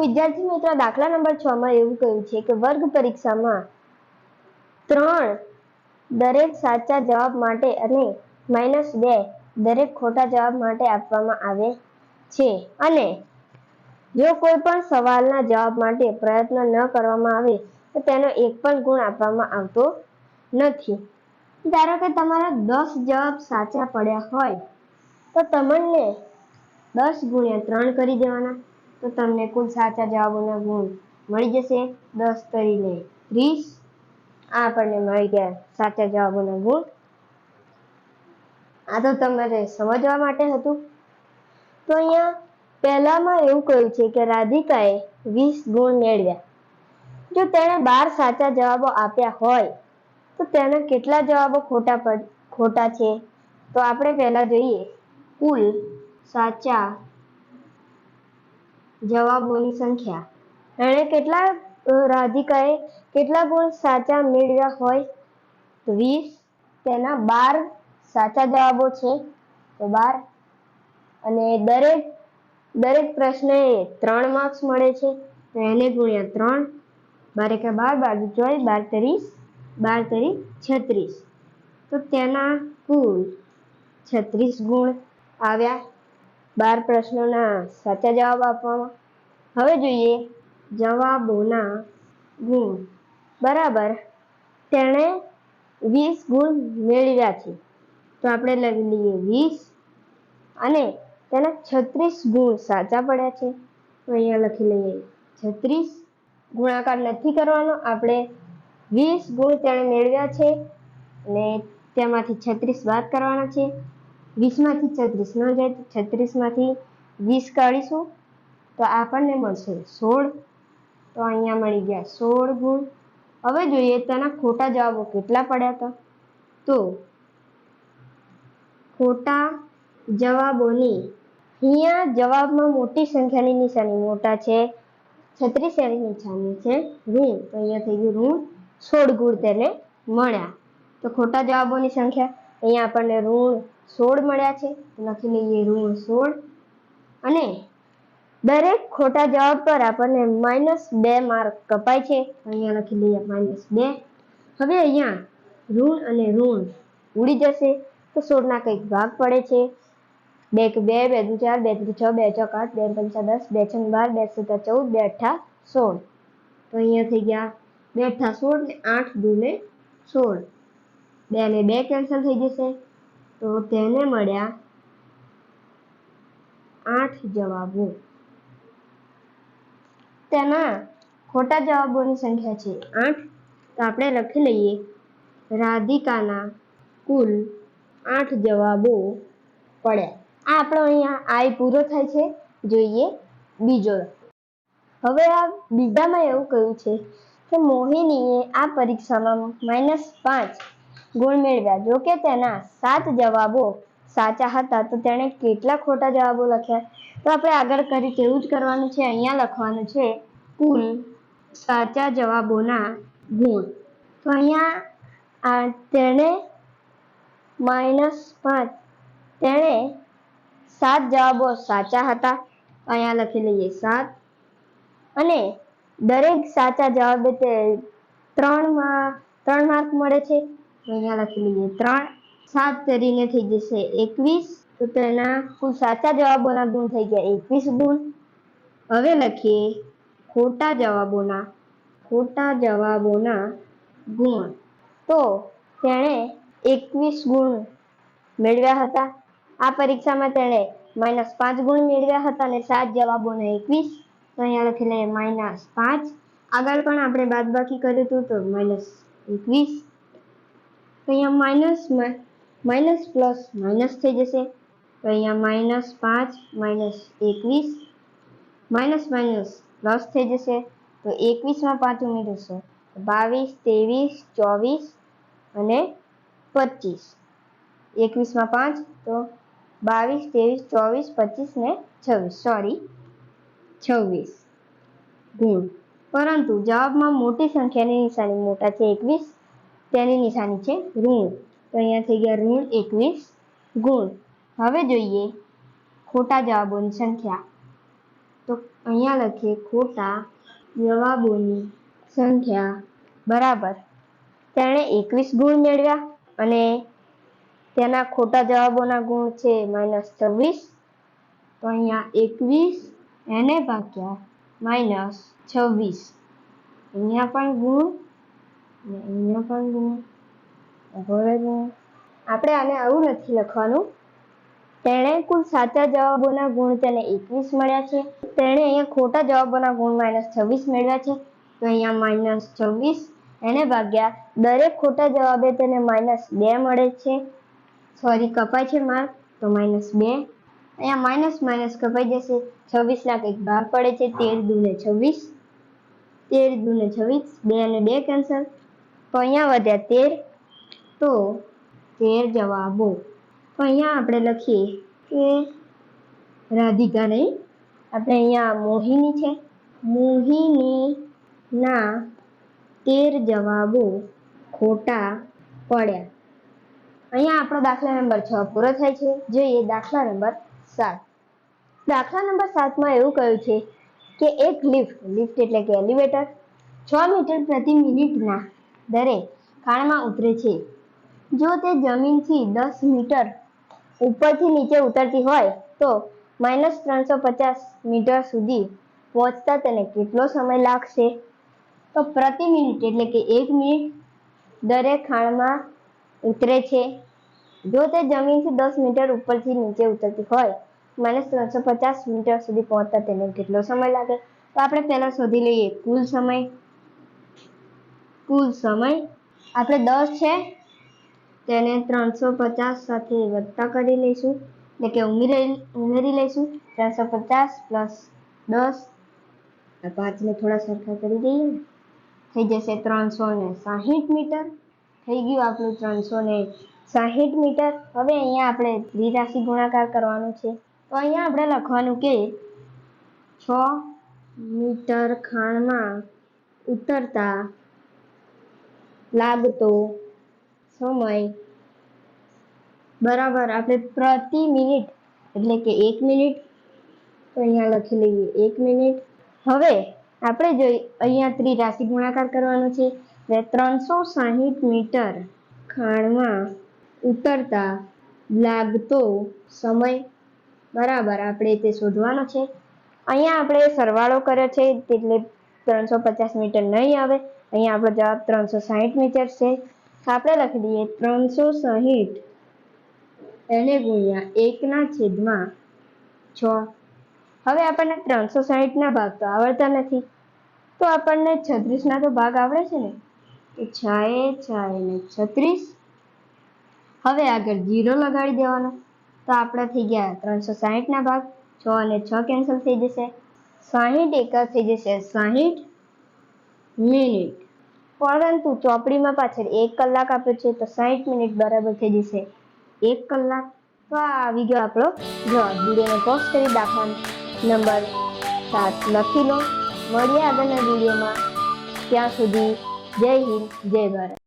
વિદ્યાર્થી મિત્રો, દાખલા નંબર 6 માં એવું કહ્યું છે કે વર્ગ પરીક્ષામાં 3 દરેક સાચા જવાબ માટે અને -2 દરેક ખોટા જવાબ માટે આપવામાં આવે છે અને જો કોઈ પણ સવાલના જવાબ માટે પ્રયત્ન ન કરવામાં આવે તો તેનો એક પણ ગુણ આપવામાં આવતો નથી. ધારો કે તમારા 10 જવાબ સાચા પડ્યા હોય તો તમને 10 ગુણ્યા 3 કરી દેવાના, તો તમને કુલ સાચા જવાબોના ગુણ મળી જશે 10 કરીને 30. આ આપણને મળી ગયા સાચા જવાબોના ગુણ. આ તો તમારે સમજવા માટે હતું. તો અહીંયા પહેલામાં એવું કહ્યું છે કે રાધિકાએ 20 ગુણ મેળવ્યા. જો તેણે 12 સાચા જવાબો આપ્યા હોય તો તેના કેટલા જવાબો ખોટા છે? તો આપણે પહેલા જોઈએ કુલ સાચા જવાબોની સંખ્યા. રાધિકાએ કેટલા ગુણ સાચા મેળવ્યા હોય? તો 20. તેના 12 સાચા જવાબો છે તો 12. અને દરેક પ્રશ્ને 3 માર્ક્સ મળે છે તો એને ગુણ્યા 3. 12 એકા 12, 12 12 36. તો તેના કુલ 36 ગુણ આવ્યા 12 પ્રશ્નોના સાચા જવાબ આપવામાં. હવે જોઈએ જવાબોના ગુણ બરાબર તેણે 20 ગુણ મેળવ્યા છે તો આપણે લખી લઈએ 20 અને તેના 36 ગુણ સાચા પડ્યા છે તો અહીંયા લખી લઈએ 36. ગુણાકાર નથી કરવાનો, આપણે 20 ગુણ તેણે મેળવ્યા છે અને તેમાંથી 36 બાદ કરવાના છે. 20 માંથી 36 ન જાય તો 36 માંથી 20 કાઢીશું તો આપણને મળશે 16. તો અહીંયા મળી ગયા 16 ગુણ. હવે જોઈએ તેના ખોટા જવાબો કેટલા પડ્યા હતા. તો ખોટા જવાબોની અહીંયા જવાબમાં મોટી સંખ્યાની નિશાની મોટા છે 36 એની નિશાની છે ઋણ, તો અહીંયા થઈ ગયું ઋણ 16 ગુણ તેને મળ્યા. તો ખોટા જવાબોની સંખ્યા અહીંયા આપણને ઋણ 16 મળ્યા છે, લખી લઈએ ઋણ 16. અને દરેક ખોટા જવાબ પર આપણને -2 માર્ક કપાય છે, અહીંયા લખી લઈએ -2. હવે અહીંયા ઋણ અને ઋણ ઉડી જશે તો 16 ના કંઈક ભાગ પડે છે. 2 2 2 4 2 6 2 4 8 2 5 10 2 6 12 2 7 14 2 8 16. તો અહીંયા થઈ ગયા 2 8 16 ને 8 દૂને 16. 2 ને 2 કેન્સલ થઈ જશે તો તેને મળ્યા 8 જવાબો. તેના ખોટા જવાબોની સંખ્યા છે 8. તો આપણે લખી લઈએ રાધિકાના કુલ 8 જવાબો પડ્યા. આ આપણો અહીંયા આય પૂરો થાય છે. જોઈએ બીજો. હવે આ બીજામાં એવું કહ્યું છે કે મોહિનીએ આ પરીક્ષામાં -5 ગુણ મેળવ્યા. જો કે તેના 7 જવાબો સાચા હતા તો તેણે કેટલા ખોટા જવાબો લખ્યા? તો આપણે આગળ કરી તેવું જ કરવાનું છે. અહીંયા લખવાનું છે કુલ સાચા જવાબોના ગુણ. તો અહીંયા તેણે -5 તેણે 7 જવાબો સાચા હતા, અહીંયા લખી લઈએ 7. અને દરેક સાચા જવાબે તે 3 માર્ક મળે છે તો અહીંયા લખી લઈએ 3. 7 કરીને થઈ જશે 21. તો તેના કુલ સાચા જવાબોના ગુણ થઈ ગયા 21 ગુણ. હવે લખીએ ખોટા જવાબોના ગુણ. તો તેણે 21 ગુણ મેળવ્યા હતા. આ પરીક્ષામાં તેણે -5 ગુણ મેળવ્યા હતા અને 7 જવાબોના 21. તો અહીંયા લખી લઈએ -5. આગળ પણ આપણે બાદબાકી કર્યું હતું તો -21. તો અહીંયા માઇનસ પ્લસ માઇનસ થઈ જશે તો અહીંયા -5 -21 માઇનસ પ્લસ થઈ જશે તો 21 માં 5 ઉમેરીશું 22 23 24 અને 25. 21 માં 5 તો 22 23 24 ને 26 ગુણ. પરંતુ જવાબમાં મોટી સંખ્યાની નિશાની મોટા છે 21, તેની નિશાની છે ઋણ. તો અહીંયા થઈ ગયા ઋણ 21 ગુણ. હવે જોઈએ ખોટા જવાબોની સંખ્યા. તો અહીંયા લખીએ ખોટા જવાબોની સંખ્યા બરાબર તેણે 21 ગુણ મેળવ્યા અને તેના ખોટા જવાબોના ગુણ છે -26. તો અહીંયા 21 એને ભાગ્યા -26. અહીંયા પણ ગુણ અને અહીંયા પણ ગુણ. આપણે આને આવું નથી લખવાનું. તેણે કુલ સાચા જવાબોના ગુણ તેને 21 મળ્યા છે. તેણે અહીંયા ખોટા જવાબોના ગુણ -26 મેળવ્યા છે. તો અહીંયા -26 એને ભાગ્યા દરેક ખોટા જવાબે તેને -2 મળે છે. સોરી, કપાય છે માર્ક, તો -2. અહીંયા માઇનસ કપાઈ જશે. 26 ના કંઈક ભાગ પડે છે. 13 દૂને 26. 13 દૂને 26. 2 અને 2 કેન્સલ. તો અહીંયા વધ્યા 13. તો 13 જવાબો. તો અહીંયા આપણે લખીએ કે રાધિકા નહીં, આપણે અહીંયા મોહિની છે. મોહિનીના 13 જવાબો ખોટા પડ્યા. અહીંયા આપણો દાખલા નંબર 6 પૂરો થાય છે. જોઈએ દાખલા નંબર 7. દાખલા નંબર 7માં એવું કહ્યું છે કે એક લિફ્ટ એટલે કે એલિવેટર 6 મીટર પ્રતિ મિનિટના દરે ખાણમાં ઉતરે છે. જો તે જમીનથી 10 મીટર ઉપરથી નીચે ઉતરતી હોય તો -350 મીટર સુધી પહોંચતા તેને કેટલો સમય લાગશે? તો પ્રતિ મિનિટ એટલે કે 1 મિનિટ દરે ખાણમાં ઉતરે છે. જો તે જમીનથી 10 મીટર ઉપરથી નીચે ઉતરતી હોય -350 મીટર સુધી પહોંચતા તેને કેટલો સમય લાગે? તો આપણે પહેલા શોધી લઈએ કુલ સમય. આપણે 10 છે તેને 350 સાથે વત્તા કરી લઈશું, એટલે કે ઉમેરી લઈશું. 350 + 10, 5 ને થોડા સરખા કરી દઈએ, થઈ જશે 360 મીટર. થઈ ગયું આપણું 360 મીટર. હવે અહીંયા આપણે દ્વિરાશિ ગુણાકાર કરવાનું છે. તો અહીંયા આપણે લખવાનું કે 6 મીટર ખાણમાં ઉતરતા લાગતો સમય બરાબર આપણે પ્રતિ મિનિટ એટલે કે 1 મિનિટ. તો અહીંયા લખી લઈએ 1 મિનિટ. હવે આપણે જોઈ અહીંયા ત્રિરાશિ ગુણાકાર કરવાનો છે. 360 મીટર ખાણમાં ઉતરતા લાગતો સમય બરાબર આપણે તે શોધવાનો છે. અહીંયા આપણે સરવાળો કર્યો છે એટલે 350 મીટર નહીં આવે. અહીંયા આપણો જવાબ 360 મીટર છે. આપણે લખી દઈએ 360 એને ગુણ્યા 1/6. હવે આપણને 360 ના ભાગ તો આવડતા નથી, તો આપણને 36 ના તો ભાગ આવડે છે ને. તો 6 ને 36. હવે આગળ 0 લગાડી દેવાનો. તો આપણે થઈ ગયા 360 ના ભાગ. 6 અને 6 કેન્સલ થઈ જશે. 60 એકા થઈ જશે 60 મિનિટ. પરંતુ ચોપડીમાં પાછળ 1 કલાક આપ્યો છે, તો 60 મિનિટ બરાબર થઈ જશે 1 કલાક. તો આ આવી ગયો આપણો જવાબ. વિડીયોને પોઝ કરી દાખલા નંબર 7 લખી લો. મળીએ આગળના વિડીયોમાં. ત્યાં સુધી જય હિન્દ, જય ભારત.